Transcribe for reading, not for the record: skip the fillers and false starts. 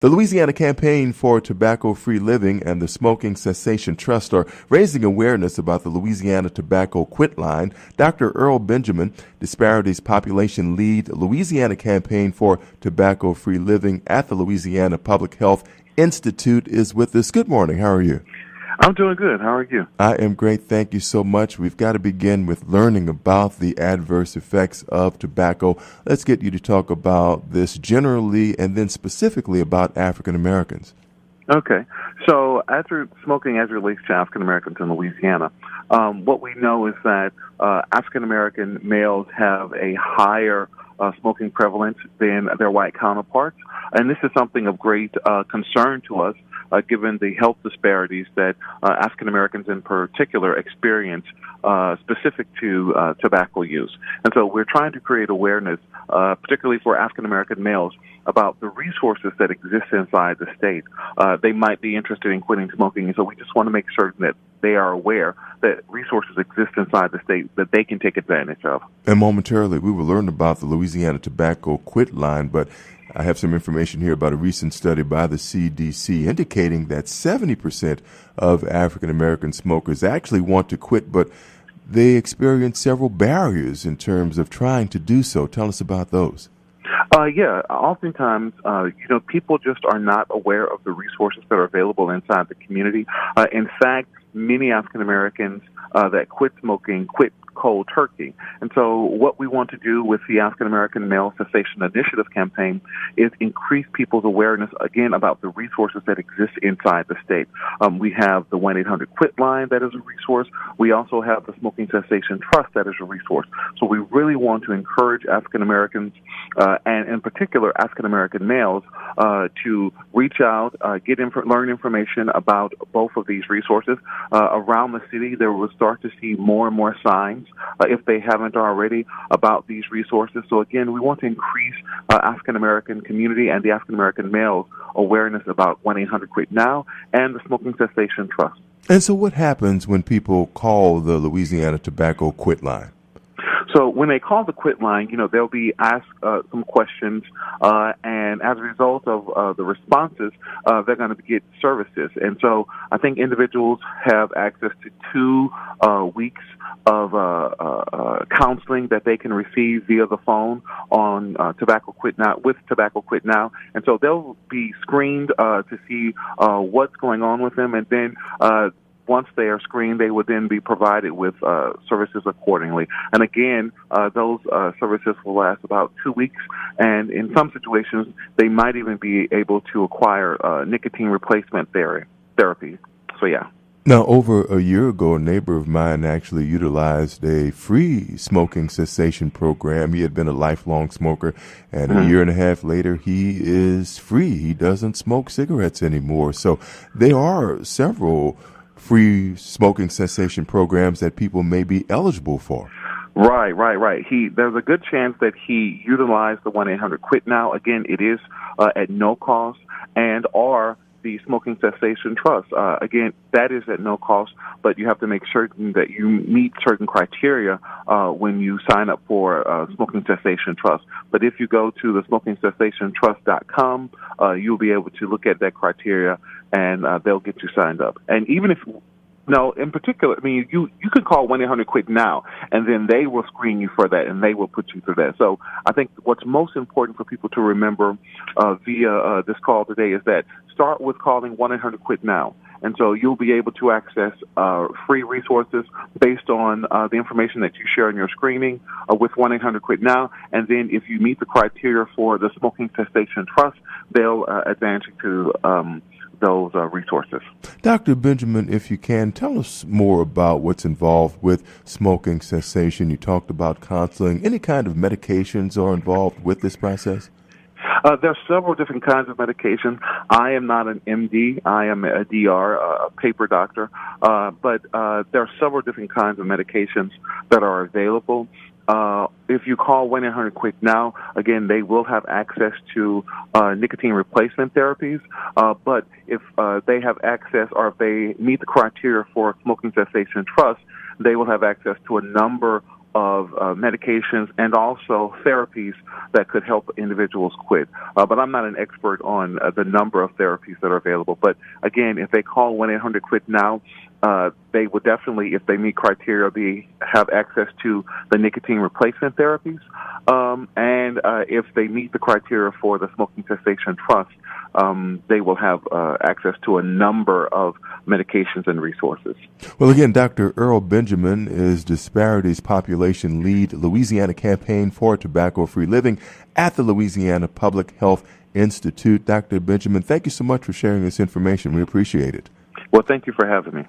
The Louisiana Campaign for Tobacco-Free Living and the Smoking Cessation Trust are raising awareness about the Louisiana Tobacco Quit Line. Dr. Earl Benjamin, Disparities Population Lead, Louisiana Campaign for Tobacco-Free Living at the Louisiana Public Health Institute, is with us. Good morning. How are you? I'm doing good. How are you? I am great. Thank you so much. We've got to begin with learning about the adverse effects of tobacco. Let's get you to talk about this generally and then specifically about African Americans. Okay. So smoking as it relates to African Americans in Louisiana, what we know is that African American males have a higher smoking prevalence than their white counterparts. And this is something of great concern to us, given the health disparities that African Americans in particular experience specific to tobacco use. And so we're trying to create awareness, particularly for African American males, about the resources that exist inside the state. They might be interested in quitting smoking, and so we just want to make certain that they are aware that resources exist inside the state that they can take advantage of. And momentarily, we will learn about the Louisiana Tobacco Quit Line, but I have some information here about a recent study by the CDC indicating that 70% of African American smokers actually want to quit, but they experience several barriers in terms of trying to do so. Tell us about those. Oftentimes, people just are not aware of the resources that are available inside the community. In fact, many African Americans that quit smoking quit cold turkey. And so what we want to do with the African American Male Cessation Initiative campaign is increase people's awareness, again, about the resources that exist inside the state. We have the 1-800-QUIT line that is a resource. We also have the Smoking Cessation Trust that is a resource. So we really want to encourage African Americans, and in particular African American males, to reach out, learn information about both of these resources. Around the city, they will start to see more and more signs, if they haven't already, about these resources. So again, we want to increase African American community and the African American males' awareness about 1-800-QUIT NOW and the Smoking Cessation Trust. And so what happens when people call the Louisiana Tobacco Quit Line? So when they call the quit line, they'll be asked some questions, and as a result of the responses, they're going to get services. And so I think individuals have access to 2 weeks of counseling that they can receive via the phone on Tobacco Quit Now, with Tobacco Quit Now. And so they'll be screened to see what's going on with them, and then once they are screened, they will then be provided with services accordingly. And again, those services will last about 2 weeks, and in some situations, they might even be able to acquire nicotine replacement therapy. So, yeah. Now, over a year ago, a neighbor of mine actually utilized a free smoking cessation program. He had been a lifelong smoker, and a year and a half later, he is free. He doesn't smoke cigarettes anymore. So there are several free smoking cessation programs that people may be eligible for. Right. There's a good chance that he utilized the 1-800-QUIT NOW. Again, it is at no cost, or the Smoking Cessation Trust. Again, that is at no cost, but you have to make certain that you meet certain criteria when you sign up for Smoking Cessation Trust. But if you go to the SmokingCessationTrust.com, you'll be able to look at that criteria, and they'll get you signed up. And even if in particular, you can call 1-800-QUIT NOW, and then they will screen you for that, and they will put you through that. So I think what's most important for people to remember via this call today is that start with calling 1-800-QUIT NOW. And so you'll be able to access free resources based on the information that you share in your screening with 1-800-QUIT NOW. And then if you meet the criteria for the Smoking Cessation Trust, they'll advance you to those resources. Dr. Benjamin, if you can, tell us more about what's involved with smoking cessation. You talked about counseling. Any kind of medications are involved with this process? There are several different kinds of medications. I am not an MD. I am a DR, a paper doctor. But there are several different kinds of medications that are available. If you call 1-800-QUIT NOW, again, they will have access to nicotine replacement therapies. But if they have access, or if they meet the criteria for Smoking Cessation Trust, they will have access to a number of medications and also therapies that could help individuals quit. But I'm not an expert on the number of therapies that are available. But again, if they call 1-800-QUIT-NOW, they would definitely, if they meet criteria, have access to the nicotine replacement therapies. And if they meet the criteria for the Smoking Cessation Trust, they will have access to a number of medications and resources. Well, again, Dr. Earl Benjamin is Disparities Population Lead, Louisiana Campaign for Tobacco-Free Living at the Louisiana Public Health Institute. Dr. Benjamin, thank you so much for sharing this information. We appreciate it. Well, thank you for having me.